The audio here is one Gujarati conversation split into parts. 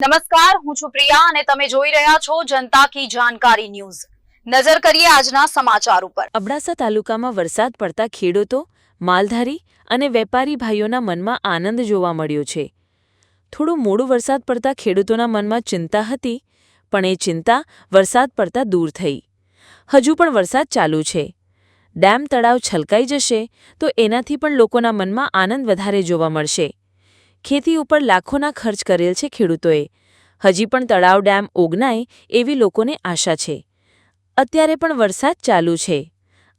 નમસ્કાર, હું છું પ્રિયા અને તમે જોઈ રહ્યા છો જનતા કી જાણકારી ન્યૂઝ। નજર કરીએ આજના સમાચાર ઉપર। અબડાસા તાલુકામાં વરસાદ પડતા ખેડૂતો, માલધારી અને વેપારી ભાઈઓના મનમાં આનંદ જોવા મળ્યો છે। થોડું મોડું વરસાદ પડતા ખેડૂતોના મનમાં ચિંતા હતી, પણ એ ચિંતા વરસાદ પડતા દૂર થઈ। હજુ પણ વરસાદ ચાલુ છે। ડેમ તળાવ છલકાઈ જશે તો એનાથી પણ લોકોના મનમાં આનંદ વધારે જોવા મળશે। ખેતી ઉપર લાખોના ખર્ચ કરેલ છે ખેડૂતોએ। હજી પણ તળાવ ડેમ ઓગનાય એવી લોકોને આશા છે। અત્યારે પણ વરસાદ ચાલુ છે।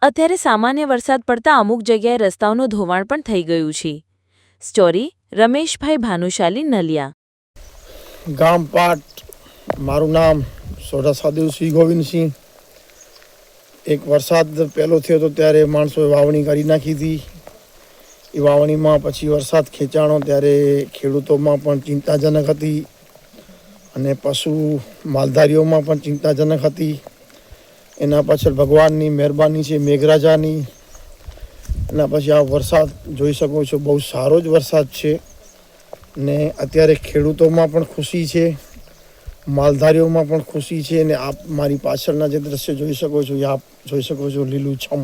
અત્યારે સામાન્ય વરસાદ પડતા અમુક જગ્યાએ રસ્તાઓનું ધોવાણ પણ થઈ ગયું છે। સ્ટોરી રમેશભાઈ ભાનુશાલી નલિયા। ગામ પાટ, મારું નામ સોઢા સાદેવ સિંહ ગોવિંદસિંહ। એક વરસાદ પહેલો થયો તો ત્યારે માણસોએ વાવણી કરી નાખી હતી। એ વાવણીમાં પછી વરસાદ ખેંચાણો ત્યારે ખેડૂતોમાં પણ ચિંતાજનક હતી અને પશુ માલધારીઓમાં પણ ચિંતાજનક હતી। એના પાછળ ભગવાનની મહેરબાની છે, મેઘરાજાની। એના પછી આ વરસાદ જોઈ શકો છો, બહુ સારો જ વરસાદ છે ને અત્યારે ખેડૂતોમાં પણ ખુશી છે, માલધારીઓમાં પણ ખુશી છે। અને આપ મારી પાછળના જે દ્રશ્ય જોઈ શકો છો, આપ જોઈ શકો છો લીલુંછમ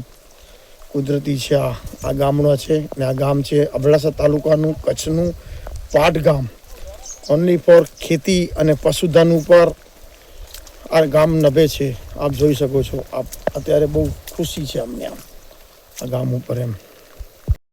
કુદરતી છે। આ ગામડો છે ને આ ગામ છે અબડાસા તાલુકાનું કચ્છનું પાટ ગામ। ઓનલી ફોર ખેતી અને પશુધન ઉપર આ ગામ નભે છે। આપ જોઈ શકો છો, આપ અત્યારે બહુ ખુશી છે અમને આ ગામ ઉપર એમ।